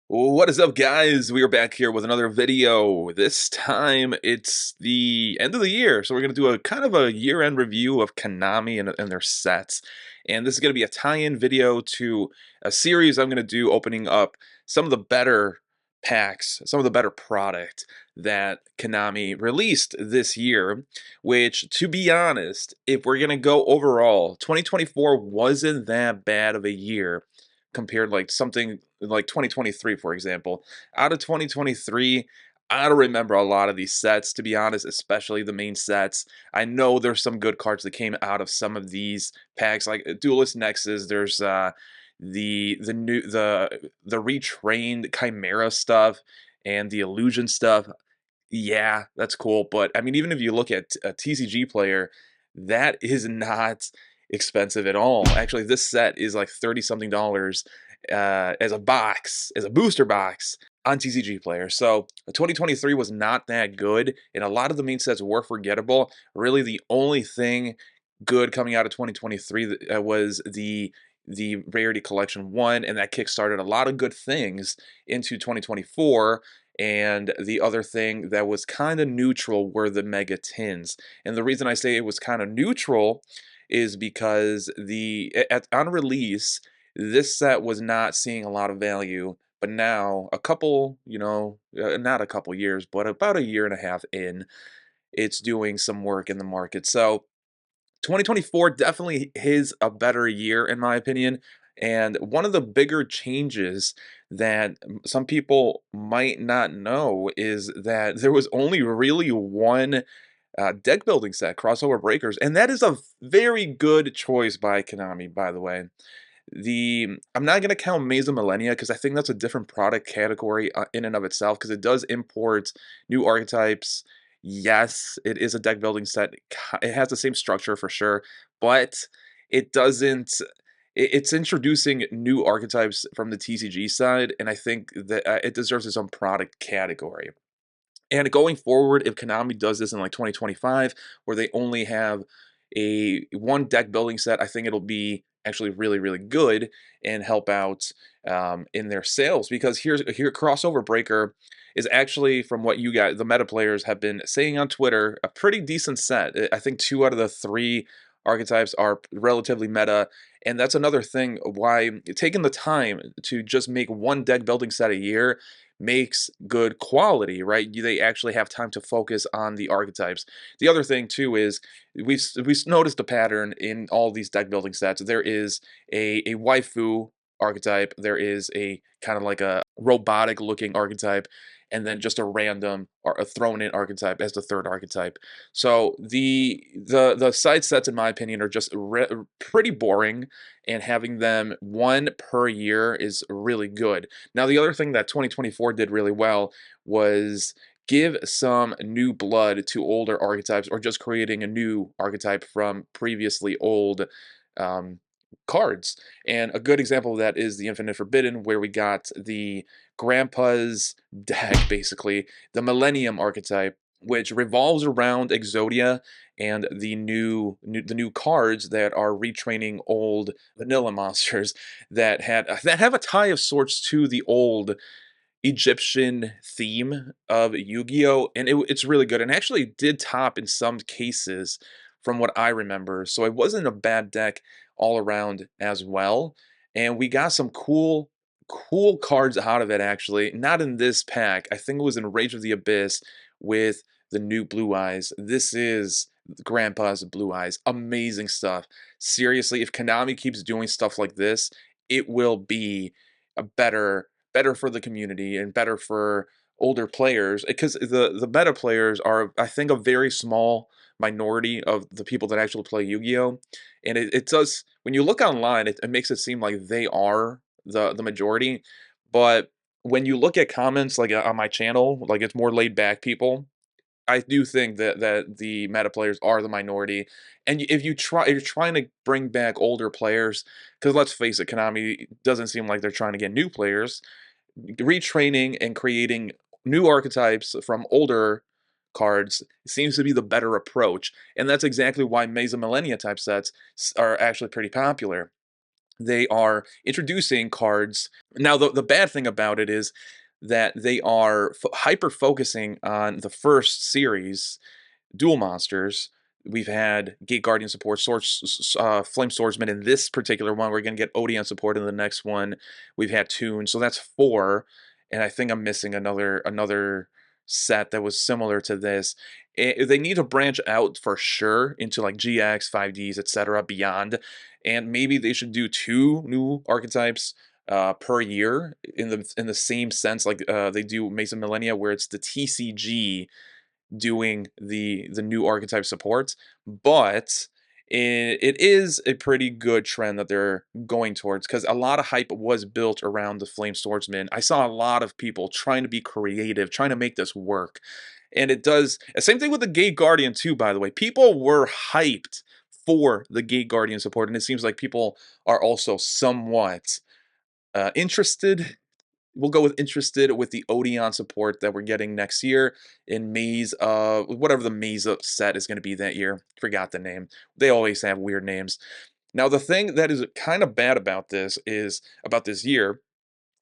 What is up, guys? We are back here with another video. This time it's the end of the year, so we're going to do a kind of a year-end review of Konami and their sets. And this is going to be a tie-in video to a series I'm going to do opening up some of the better packs, some of the better product that Konami released this year, which, to be honest, if we're going to go overall, 2024 wasn't that bad of a year compared like something like 2023, for example. Out of 2023, I don't remember a lot of these sets, to be honest, especially the main sets. I know there's some good cards that came out of some of these packs, like Duelist Nexus. There's the retrained Chimera stuff and the illusion stuff. Yeah, that's cool. But I mean, even if you look at a TCG player, that is not expensive at all. Actually, this set is like 30 something dollars as a box, as a booster box on TCG player. So 2023 was not that good, and a lot of the main sets were forgettable. Really, the only thing good coming out of 2023 was the Rarity Collection 1, and that kickstarted a lot of good things into 2024. And the other thing that was kind of neutral were the Mega Tins. And the reason I say it was kind of neutral is because on release, this set was not seeing a lot of value. But now, a couple, not a couple years, but about a year and a half in, it's doing some work in the market. So 2024 definitely is a better year in my opinion, and one of the bigger changes that some people might not know is that there was only really one deck building set, Crossover Breakers, and that is a very good choice by Konami, by the way. I'm not going to count Mesa Millennia because I think that's a different product category in and of itself, because it does import new archetypes. Yes, it is a deck building set. It has the same structure for sure, but it doesn't. It's introducing new archetypes from the TCG side, and I think that it deserves its own product category. And going forward, if Konami does this in like 2025, where they only have a one deck building set, I think it'll be actually really, really good and help out in their sales. Because here, Crossover Breaker is actually, from what you guys, the meta players, have been saying on Twitter, a pretty decent set. I think 2 out of the 3 archetypes are relatively meta, and that's another thing why taking the time to just make one deck building set a year makes good quality, right? They actually have time to focus on the archetypes. The other thing too is we've noticed a pattern in all these deck building sets. There is a waifu archetype, there is a kind of like a robotic looking archetype, and then just a random or a thrown in archetype as the third archetype. So the side sets, in my opinion, are just pretty boring, and having them one per year is really good. Now, the other thing that 2024 did really well was give some new blood to older archetypes, or just creating a new archetype from previously old um, cards. And a good example of that is the Infinite Forbidden, where we got the Grandpa's deck, basically, the Millennium archetype, which revolves around Exodia and the new cards that are retraining old vanilla monsters that have a tie of sorts to the old Egyptian theme of Yu-Gi-Oh, and it's really good, and actually did top in some cases from what I remember. So it wasn't a bad deck all around as well, and we got some cool cards out of it. Actually, not in this pack. I think it was in Rage of the Abyss with the new Blue Eyes. This is Grandpa's Blue Eyes. Amazing stuff. Seriously, if Konami keeps doing stuff like this, it will be a better for the community and better for older players, because the meta players are, I think, a very small minority of the people that actually play Yu-Gi-Oh, and it does, when you look online, it makes it seem like they are the majority. But when you look at comments like on my channel, like, it's more laid back people. I do think that the meta players are the minority, and if you're trying to bring back older players, because let's face it, Konami doesn't seem like they're trying to get new players. Retraining and creating new archetypes from older cards seems to be the better approach, and that's exactly why Mesa Millennia type sets are actually pretty popular. they are introducing cards. Now, the bad thing about it is that they are hyper focusing on the first series, dual monsters. We've had Gate Guardian support, Flame Swordsman in this particular one. We're going to get Odeon support in the next one. We've had Toon, so that's 4. And I think I'm missing another set that was similar to this. They need to branch out for sure into like GX, 5Ds, etc. beyond. And maybe they should do 2 new archetypes per year in the same sense like they do Maze Millennia, where it's the TCG doing the new archetype supports, but it is a pretty good trend that they're going towards, because a lot of hype was built around the Flame Swordsman. I saw a lot of people trying to be creative, trying to make this work, and it does. Same thing with the Gate Guardian too, by the way. People were hyped for the Gate Guardian support, and it seems like people are also somewhat interested. We'll go with interested with the Odeon support that we're getting next year in Maze, whatever the Maze set is going to be that year. Forgot the name. They always have weird names. Now, the thing that is kind of bad about this year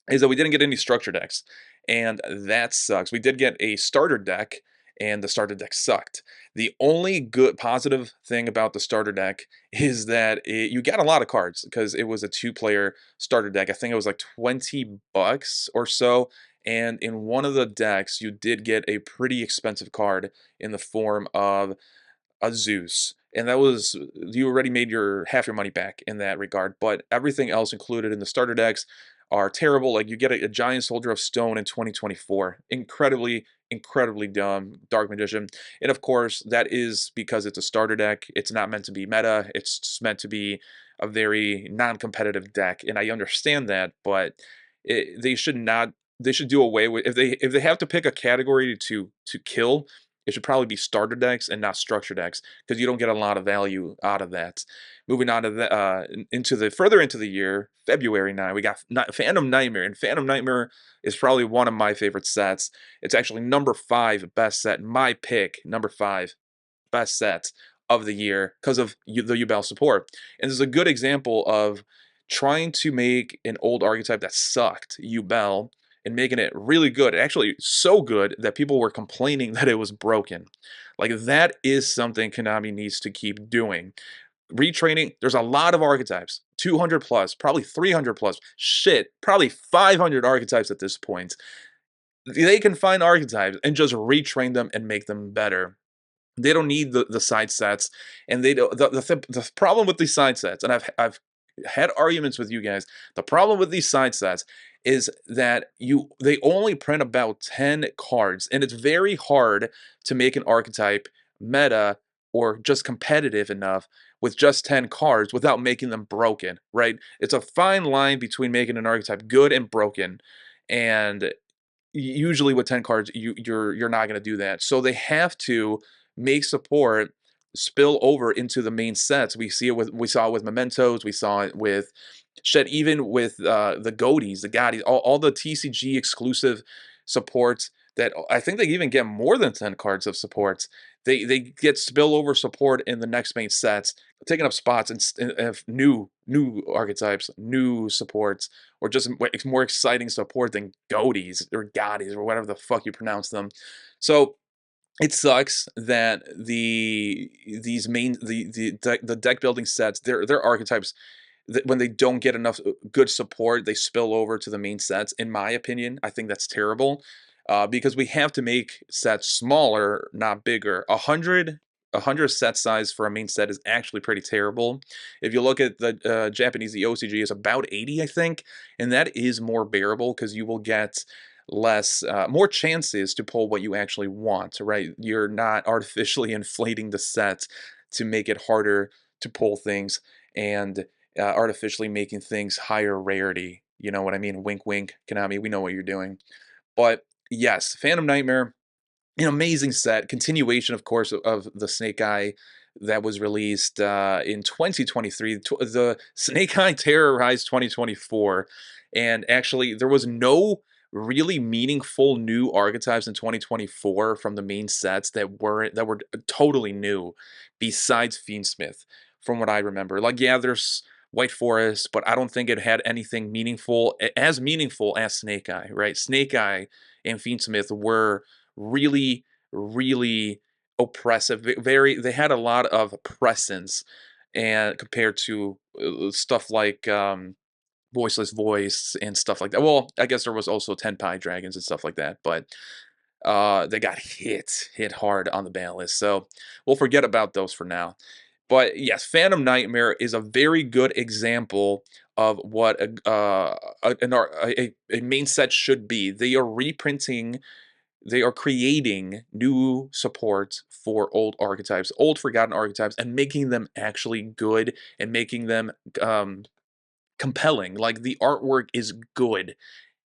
is that we didn't get any structure decks, and that sucks. We did get a starter deck, and the starter deck sucked. The only good positive thing about the starter deck is that you got a lot of cards, because it was a 2-player starter deck. I think it was like $20 or so, and in one of the decks you did get a pretty expensive card in the form of a Zeus. And that was, you already made your half your money back in that regard. But everything else included in the starter decks are terrible. Like, you get a giant soldier of stone in 2024. Incredibly dumb. Dark Magician. And of course, that is because it's a starter deck. It's not meant to be meta. It's just meant to be a very non-competitive deck. And I understand that, but they should not. They should do away with, if they have to pick a category to kill, it should probably be starter decks and not structure decks, because you don't get a lot of value out of that. Moving on to further into the year, February 9, we got Phantom Nightmare, and Phantom Nightmare is probably one of my favorite sets. It's actually number 5 best set, my pick, number 5 best set of the year, because of the Yubel support. And this is a good example of trying to make an old archetype that sucked, Yubel, and making it really good. Actually, so good that people were complaining that it was broken. Like, that is something Konami needs to keep doing. Retraining, there's a lot of archetypes, 200 plus, probably 300 plus, shit, probably 500 archetypes at this point. They can find archetypes and just retrain them and make them better. They don't need the side sets, and they don't. The problem with these side sets, and I've had arguments with you guys. The problem with these side sets is that they only print about 10 cards, and it's very hard to make an archetype meta or just competitive enough with just 10 cards without making them broken, right? It's a fine line between making an archetype good and broken, and usually with 10 cards you're not going to do that. So they have to make support spill over into the main sets. We saw it with Mementos, we saw it with Shed, even with the Goaties, the Gaddies, all the TCG exclusive supports that I think they even get more than 10 cards of supports. They get spillover support in the next main sets, taking up spots in new archetypes, new supports, or just more exciting support than Goaties or Gaddies or whatever the fuck you pronounce them. So it sucks that the deck building sets, their archetypes, when they don't get enough good support, they spill over to the main sets. In my opinion, I think that's terrible, because we have to make sets smaller, not bigger. 100 set size for a main set is actually pretty terrible. If you look at the Japanese, the OCG is about 80, I think, and that is more bearable, because you will get more chances to pull what you actually want, right? You're not artificially inflating the set to make it harder to pull things, and artificially making things higher rarity. You know what I mean? Wink, wink, Konami, we know what you're doing. But yes, Phantom Nightmare, an amazing set. Continuation, of course, of the Snake Eye that was released in 2023. The Snake Eye terrorized 2024. And actually, there was no really meaningful new archetypes in 2024 from the main sets that were totally new, besides Fiendsmith, from what I remember. Like, yeah, there's White Forest, but I don't think it had anything meaningful as Snake Eye, right? Snake Eye and Fiendsmith were really, really oppressive. They had a lot of presence, and compared to stuff like Voiceless Voice and stuff like that. Well, I guess there was also Tenpai Dragons and stuff like that, but they got hit hard on the ban list. So we'll forget about those for now. But yes, Phantom Nightmare is a very good example of what a main set should be. They are reprinting, they are creating new support for old archetypes, old forgotten archetypes, and making them actually good and making them compelling. Like, the artwork is good.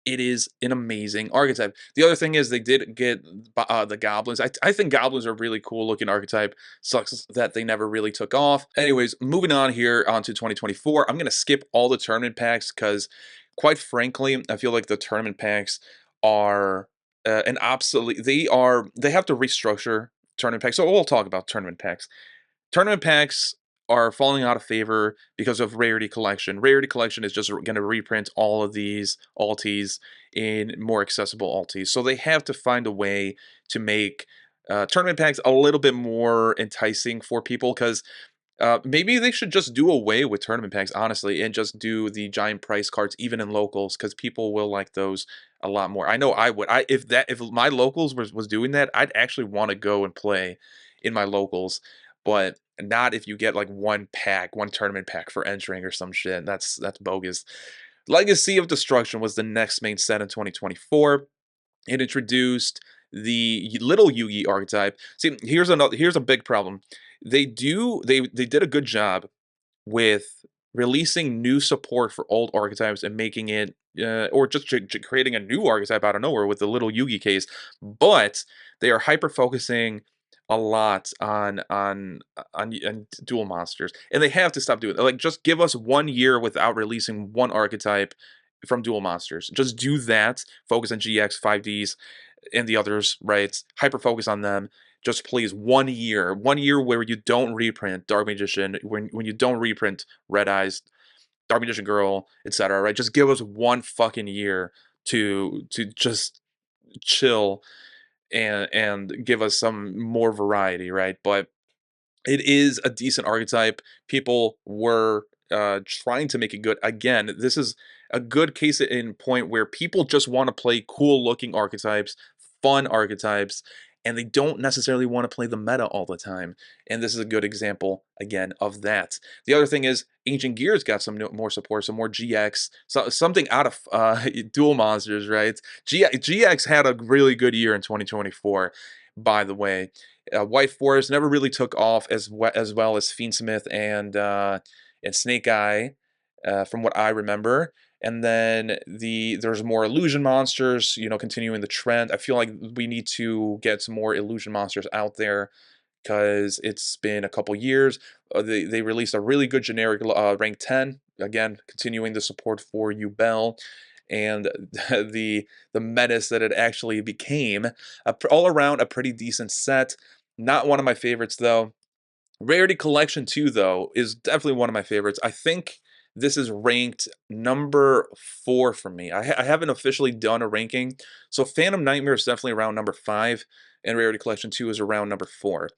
It is an amazing archetype. The other thing is they did get the goblins. I think goblins are a really cool looking archetype. Sucks that they never really took off. Anyways, moving on here onto 2024. I'm going to skip all the tournament packs because, quite frankly, I feel like the tournament packs are an obsolete. They have to restructure tournament packs. So we'll talk about tournament packs. Tournament packs are falling out of favor because of Rarity Collection. Rarity Collection is just going to reprint all of these alties in more accessible alties. So they have to find a way to make tournament packs a little bit more enticing for people, because maybe they should just do away with tournament packs, honestly, and just do the giant price cards even in locals, because people will like those a lot more. I know I would. If my locals was doing that, I'd actually want to go and play in my locals, but not if you get like one tournament pack for entering or some shit. That's bogus. Legacy of Destruction was the next main set in 2024. It introduced the little Yugi archetype. See, here's a big problem. They did a good job with releasing new support for old archetypes and making it, or just creating a new archetype out of nowhere with the little Yugi case, but they are hyper focusing a lot on dual monsters, and they have to stop doing it. Like, just give us 1 year without releasing one archetype from dual monsters. Just do that. Focus on GX, 5Ds, and the others, right? Hyper focus on them. Just please, 1 year. 1 year where you don't reprint Dark Magician, when you don't reprint Red Eyes, Dark Magician Girl, etc. Right? Just give us 1 fucking year to just chill and give us some more variety, right? But it is a decent archetype. People were trying to make it good. Again, this is a good case in point where people just want to play cool looking archetypes, fun archetypes, and they don't necessarily want to play the meta all the time. And this is a good example, again, of that. The other thing is Ancient Gears got some more support, some more GX, something out of dual monsters, right? GX had a really good year in 2024, by the way. White Forest never really took off as well as Fiendsmith and Snake Eye, from what I remember. And then there's more illusion monsters, continuing the trend. I feel like we need to get some more illusion monsters out there, because it's been a couple years. They released a really good generic rank 10, again continuing the support for Yubel, and the menace that it actually became. All around a pretty decent set. Not one of my favorites though. Rarity Collection 2 though is definitely one of my favorites. I think this is ranked number 4 for me. I haven't officially done a ranking, so Phantom Nightmare is definitely around number 5, and Rarity Collection 2 is around number 4.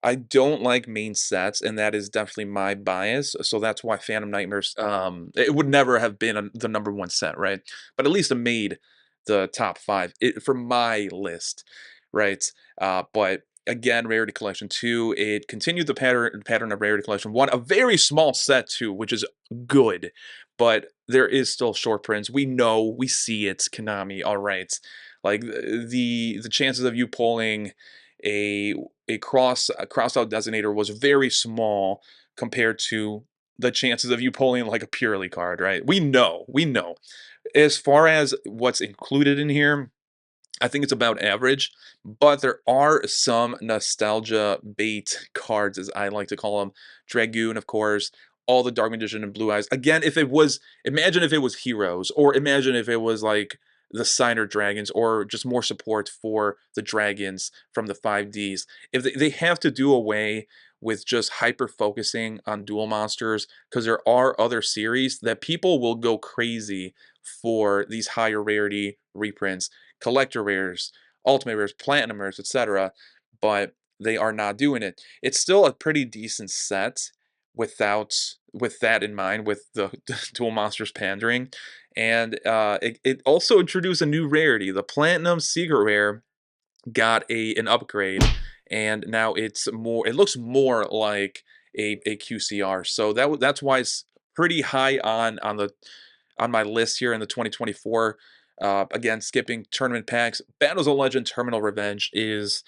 I don't like main sets, and that is definitely my bias. So that's why Phantom Nightmares, it would never have been the number 1 set, right? But at least it made the top 5 for my list, right? But again, Rarity Collection 2, it continued the pattern of Rarity Collection 1, a very small set too, which is good, but there is still short prints. We see it, Konami, all right. Like, the chances of you pulling a crossed out designator was very small compared to the chances of you pulling like a purely card, right? We know. As far as what's included in here, I think it's about average, but there are some nostalgia bait cards, as I like to call them. Dragoon, of course, all the Dark Magician and Blue Eyes. Again, imagine if it was Heroes, or imagine if it was like the Signer Dragons, or just more support for the Dragons from the 5Ds. If they have to do away with just hyper focusing on dual monsters, because there are other series that people will go crazy for these higher rarity reprints, collector rares, ultimate rares, platinum rares, etc. But they are not doing it. It's still a pretty decent set with that in mind, with the dual monsters pandering, and it also introduced a new rarity. The platinum secret rare got an upgrade, and now it looks more like a QCR. So that's why it's pretty high on my list here in the 2024. Again, skipping tournament packs, Battles of Legend Terminal Revenge is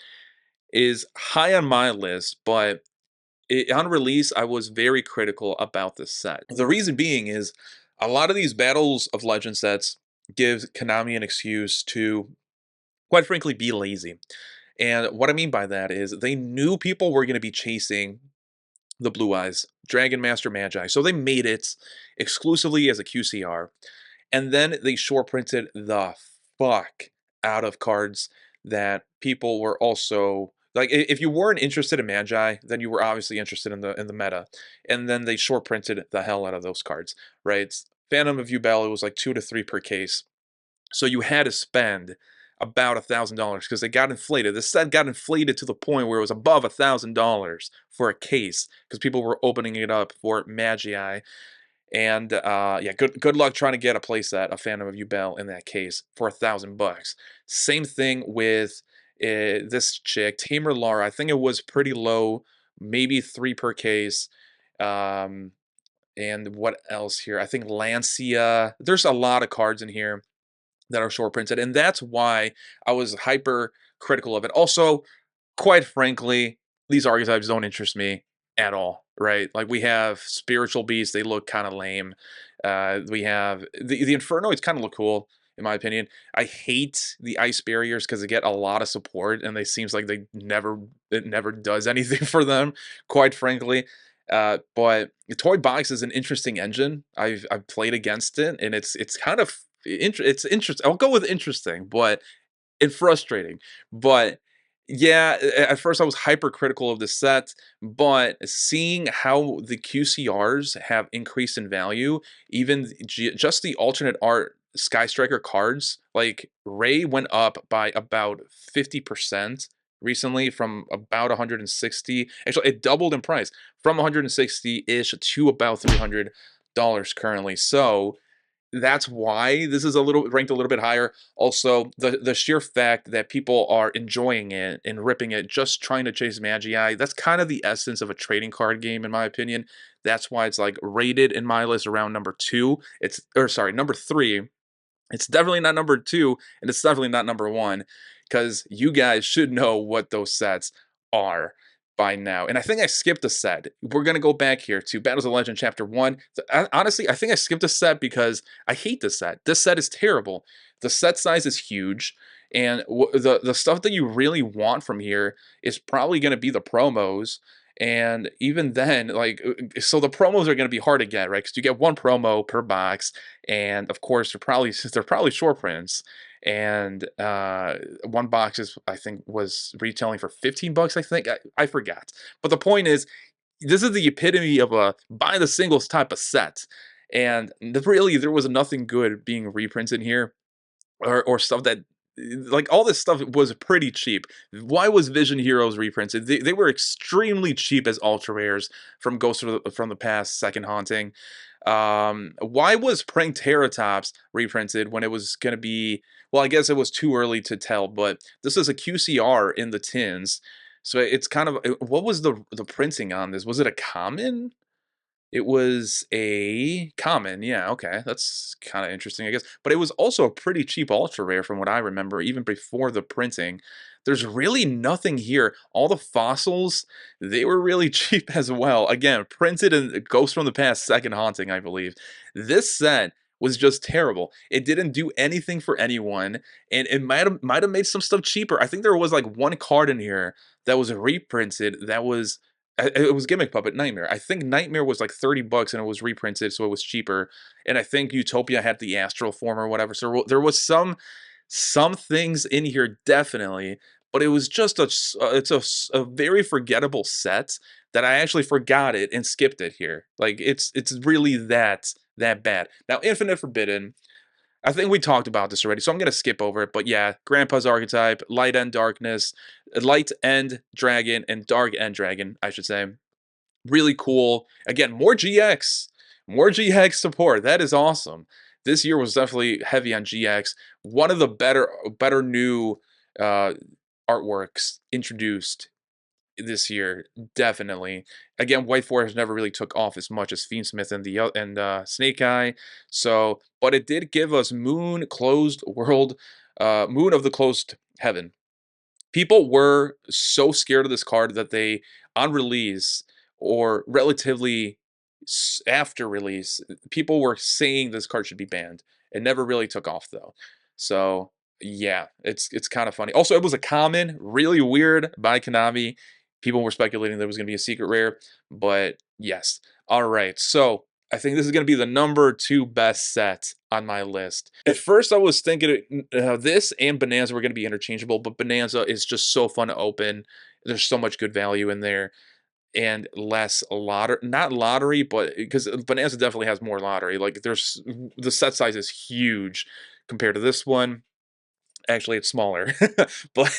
high on my list, but on release, I was very critical about this set. The reason being is a lot of these Battles of Legend sets give Konami an excuse to, quite frankly, be lazy. And what I mean by that is they knew people were going to be chasing the Blue Eyes, Dragon Master Magi, so they made it exclusively as a QCR. And then they short printed the fuck out of cards that people were also like. If you weren't interested in Magi, then you were obviously interested in the meta. And then they short printed the hell out of those cards, right? Phantom of Yubel, it was like 2 to 3 per case. So you had to spend about $1,000 because they got inflated. The set got inflated to the point where it was above $1,000 for a case because people were opening it up for Magi. And yeah, good luck trying to get a playset, a Phantom of Yubel, in that case for $1,000. Same thing with this chick, Tamer Lara. I think it was pretty low, maybe 3 per case. And what else here? I think Lancia. There's a lot of cards in here that are short printed, and that's why I was hyper critical of it. Also, quite frankly, these archetypes don't interest me at all, right? Like we have spiritual beasts, they look kind of lame. We have the Infernoids kind of look cool, in my opinion. I hate the ice barriers because they get a lot of support, and they seems like it never does anything for them, quite frankly. But the toy box is an interesting engine. I've played against it, and it's kind of it's interesting. I'll go with interesting, but and frustrating. But yeah, at first I was hypercritical of the set, but seeing how the QCRs have increased in value, even just the alternate art Sky Striker cards, like Ray went up by about 50% recently from about 160. Actually, it doubled in price from 160-ish to about $300 currently. So that's why this is ranked a little bit higher. Also, the sheer fact that people are enjoying it and ripping it, just trying to chase Magi, that's kind of the essence of a trading card game, in my opinion. That's why it's like rated in my list around number 2. Number 3. It's definitely not number 2, and it's definitely not number 1, because you guys should know what those sets are by now. And I think I skipped a set. We're going to go back here to Battles of Legend Chapter 1. Honestly, I think I skipped a set because I hate this set. This set is terrible. The set size is huge, and the stuff that you really want from here is probably going to be the promos. And even then, like, so the promos are going to be hard to get, right? Because you get 1 promo per box, and of course they're probably short prints. And 1 box I think was retailing for $15. I think I forgot. But the point is, this is the epitome of a buy the singles type of set. And really, there was nothing good being reprinted here, or stuff that, like, all this stuff was pretty cheap. Why was Vision Heroes reprinted? They were extremely cheap as ultra rares from Ghost from the Past Second Haunting. Why was Prank Terratops reprinted when it was going to be, well, I guess it was too early to tell, but this is a QCR in the tins. So it's kind of, what was the printing on this? Was it a common? It was a common, yeah, okay. That's kind of interesting, I guess. But it was also a pretty cheap ultra rare from what I remember, even before the printing. There's really nothing here. All the fossils, they were really cheap as well. Again, printed in Ghost from the Past Second Haunting, I believe. This set was just terrible. It didn't do anything for anyone, and it might have made some stuff cheaper. I think there was like 1 card in here that was reprinted that was, it was Gimmick Puppet Nightmare. I think Nightmare was like $30 and it was reprinted, so it was cheaper. And I think Utopia had the Astral form or whatever. So there was some things in here definitely but it was just a very forgettable set that I actually forgot it and skipped it here. Like it's really that bad. Now, Infinite Forbidden, I think we talked about this already, so I'm gonna skip over it. But yeah, Grandpa's archetype, Light End Darkness, Light End Dragon, and Dark End Dragon, I should say. Really cool. Again, more GX support. That is awesome. This year was definitely heavy on GX. One of the better new uh, artworks introduced this year, definitely. Again, White Forest never really took off as much as Fiendsmith and Snake Eye. So, but it did give us Moon Closed World, Moon of the Closed Heaven. People were so scared of this card that they, on release or relatively after release, people were saying this card should be banned. It never really took off though. So yeah, it's kind of funny. Also, it was a common, really weird by Konami. People were speculating there was going to be a secret rare, but yes. All right, so I think this is going to be the #2 best set on my list. At first, I was thinking this and Bonanza were going to be interchangeable, but Bonanza is just so fun to open. There's so much good value in there, and less lottery, not lottery, but because Bonanza definitely has more lottery. Like there's the set size is huge compared to this one. Actually, it's smaller, but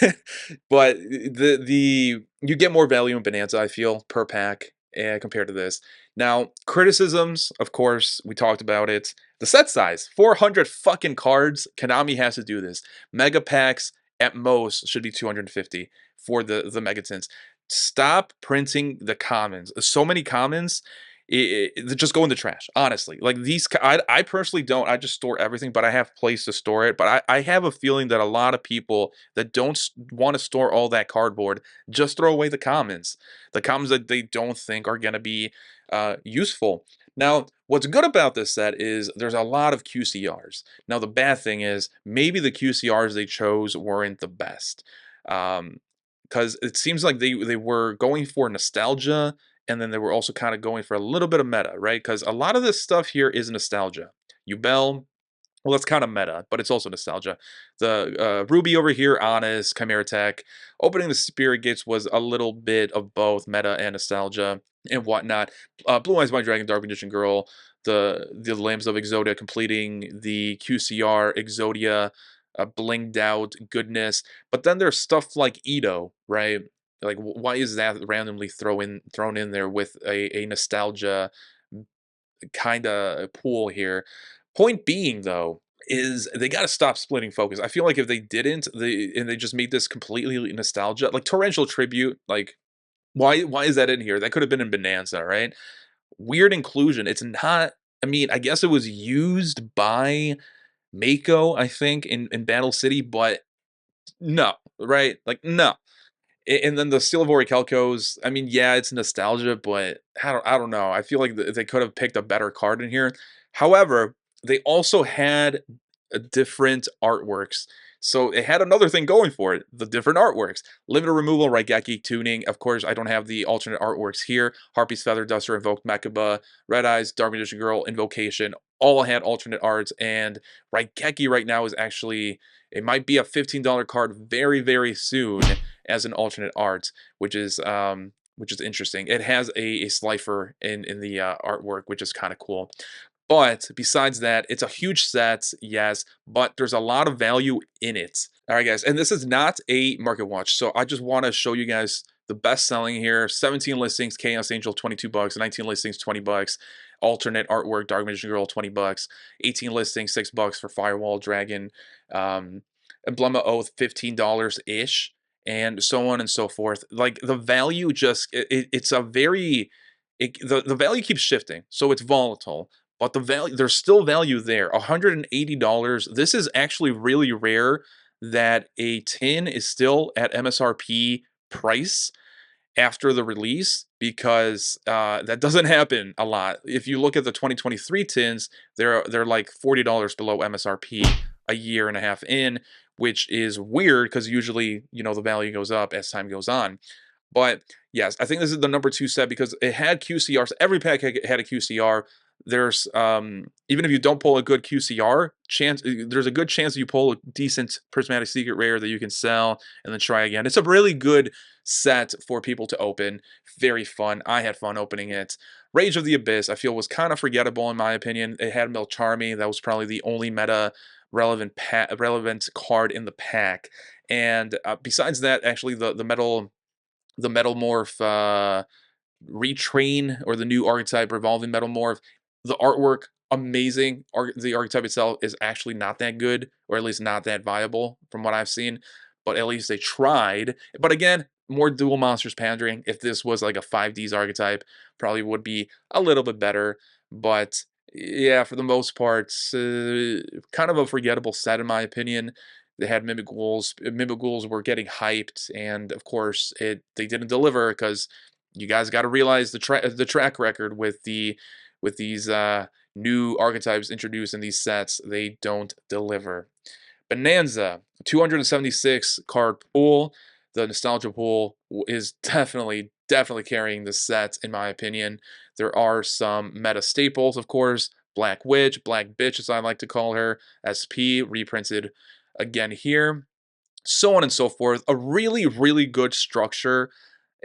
the you get more value in Bonanza, I feel, per pack compared to this. Now, criticisms, of course, we talked about it. The set size, 400 fucking cards. Konami has to do this. Mega packs at most should be 250 for the Megatins. Stop printing the commons. So many commons they just go in the trash, honestly. Like these, I personally don't. I just store everything, but I have place to store it. But I have a feeling that a lot of people that don't want to store all that cardboard just throw away the commons that they don't think are going to be useful. Now, what's good about this set is there's a lot of QCRs. Now, the bad thing is maybe the QCRs they chose weren't the best. Because it seems like they were going for nostalgia, and then they were also kind of going for a little bit of meta, right? Because a lot of this stuff here is nostalgia. Yubel, well, that's kind of meta, but it's also nostalgia. The Ruby over here, Honest, Chimera Tech, opening the Spirit Gates was a little bit of both meta and nostalgia and whatnot. Blue Eyes White Dragon, Dark Magician Girl, the Lambs of Exodia completing the QCR Exodia blinged out goodness. But then there's stuff like Edo, right? Like, why is that randomly thrown in there with a nostalgia kind of pool here? Point being, though, is they got to stop splitting focus. I feel like if they didn't, they just made this completely nostalgia, like Torrential Tribute. Like, why is that in here? That could have been in Bonanza, right? Weird inclusion. It's not. I mean, I guess it was used by Mako, I think, in Battle City, but no, right? Like, no. And then the Silvery Calcos, I mean, yeah, it's nostalgia, but I don't know. I feel like they could have picked a better card in here. However, they also had different artworks. So it had another thing going for it, the different artworks. Limited removal, Raigeki tuning. Of course, I don't have the alternate artworks here. Harpy's Feather Duster, Invoked 𝗦𝗂𝗑𝗑𝗓, Red Eyes, Dark Magician Girl, Invocation, all had alternate arts. And Raigeki right now is actually, it might be a $15 card very, very soon as an alternate art, which is interesting. It has a Slifer in the artwork, which is kind of cool. But besides that, it's a huge set, yes, but there's a lot of value in it. All right, guys, and this is not a market watch, so I just want to show you guys the best selling here. 17 listings, Chaos Angel, $22. 19 listings, $20. Alternate artwork, Dark Magician Girl, $20. 18 listings, $6 for Firewall Dragon. Emblema Oath, $15-ish, and so on and so forth. Like, the value just, it's a very, the value keeps shifting, so it's volatile. But the value, there's still value there. $180. This is actually really rare that a tin is still at MSRP price after the release, because that doesn't happen a lot. If you look at the 2023 tins, they're like $40 below MSRP a year and a half in, which is weird because usually, you know, the value goes up as time goes on. But yes, I think this is the #2 set because it had QCRs. Every pack had a QCR. there's even if you don't pull a good QCR chance, there's a good chance that you pull a decent prismatic secret rare that you can sell and then try again. It's a really good set for people to open. Very fun. I had fun opening it. Rage of the Abyss, I feel, was kind of forgettable in my opinion. It had 𝗦𝗦𝗡𝗒. That was probably the only meta relevant card in the pack. And besides that, actually, the metal morph retrain, or the new archetype revolving metal morph, the artwork amazing. The archetype itself is actually not that good, or at least not that viable from what I've seen, but at least they tried. But again, more dual monsters pandering. If this was like a 5Ds archetype, probably would be a little bit better. But yeah, for the most part, kind of a forgettable set in my opinion. They had Mimic Ghouls. Mimic Ghouls were getting hyped, and of course, they didn't deliver, because you guys got to realize the track record with these new archetypes introduced in these sets. They don't deliver. Bonanza, 276 card pool. The nostalgia pool is definitely carrying the set in my opinion. There are some meta staples, of course. Black Witch, Black Bitch as I like to call her, SP reprinted again here, so on and so forth. A really good structure,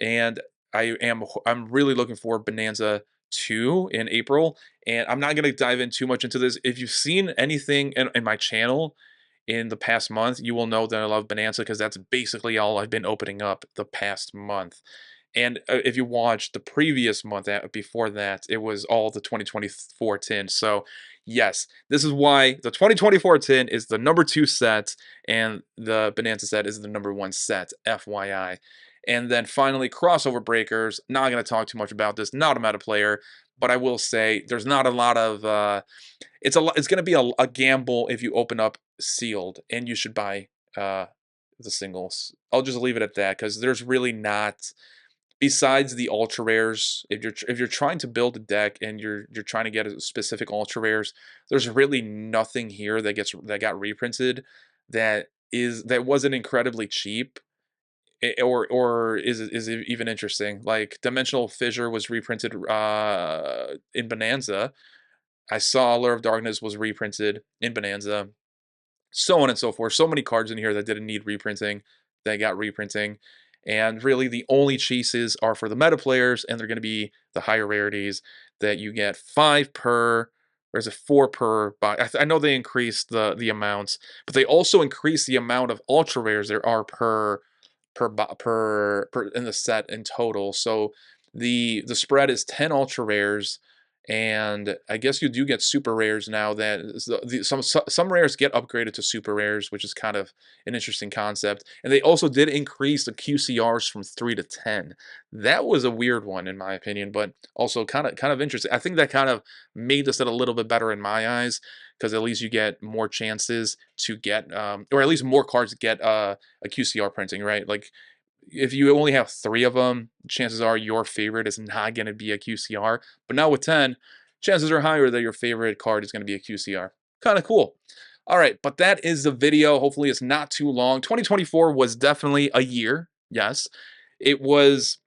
and I'm really looking for Bonanza 2 in April. And I'm not going to dive in too much into this. If you've seen anything in my channel in the past month, you will know that I love Bonanza, because that's basically all I've been opening up the past month. And if you watched the previous month before that, it was all the 2024 tin. So yes, this is why the 2024 tin is the #2 set, and the Bonanza set is the #1 set, FYI. And then finally, crossover breakers. Not going to talk too much about this. Not a meta player, but I will say there's not a lot of. It's going to be a gamble if you open up sealed, and you should buy the singles. I'll just leave it at that, because there's really not. Besides the ultra rares, if you're trying to build a deck and you're trying to get a specific ultra rares, there's really nothing here that got reprinted that wasn't incredibly cheap, or is even interesting. Like Dimensional Fissure was reprinted in Bonanza. I saw Allure of Darkness was reprinted in Bonanza, so on and so forth. So many cards in here that didn't need reprinting that got reprinting. And really, the only chases are for the meta players, and they're going to be the higher rarities that you get 5 per. Or is it 4 per box? I know they increased the amounts, but they also increased the amount of ultra rares there are per in the set in total. So the spread is 10 ultra rares, and I guess you do get super rares now. Some rares get upgraded to super rares, which is kind of an interesting concept. And they also did increase the QCRs from 3 to 10. That was a weird one in my opinion, but also kind of interesting. I think that kind of made the set a little bit better in my eyes, because at least you get more chances to get, or at least more cards get a QCR printing, right? Like if you only have 3 of them, chances are your favorite is not going to be a QCR. But now with 10, chances are higher that your favorite card is going to be a QCR. Kind of cool. All right, but that is the video. Hopefully it's not too long. 2024 was definitely a year. Yes. It was.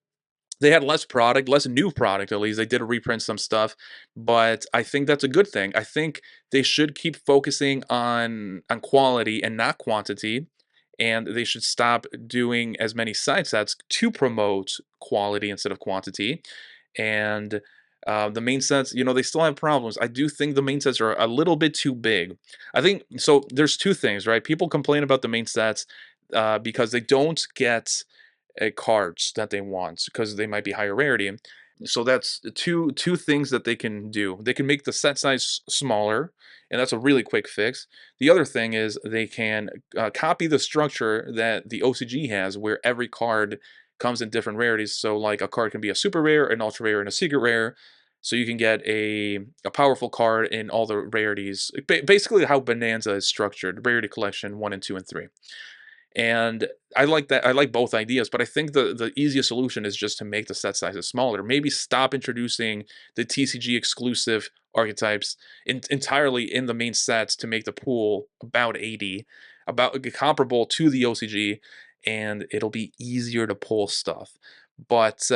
They had less product, less new product at least. They did reprint some stuff, but I think that's a good thing. I think they should keep focusing on quality and not quantity, and they should stop doing as many side sets to promote quality instead of quantity. And the main sets, they still have problems. I do think the main sets are a little bit too big. I think so. There's two things, right? People complain about the main sets because they don't get cards that they want, because they might be higher rarity. So that's two things that they can do. They can make the set size smaller, and that's a really quick fix. The other thing is they can copy the structure that the OCG has, where every card comes in different rarities. So like a card can be a super rare, an ultra rare, and a secret rare. So you can get a powerful card in all the rarities. Basically how Bonanza is structured, rarity collection 1 and 2 and 3. And I like that. I like both ideas, but I think the easiest solution is just to make the set sizes smaller. Maybe stop introducing the TCG exclusive archetypes entirely in the main sets to make the pool about 80, about comparable to the OCG, and it'll be easier to pull stuff. But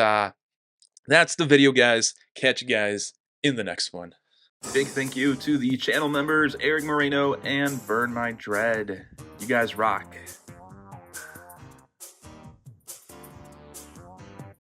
that's the video, guys. Catch you guys in the next one. Big thank you to the channel members, Eric Moreno and Burn My Dread. You guys rock.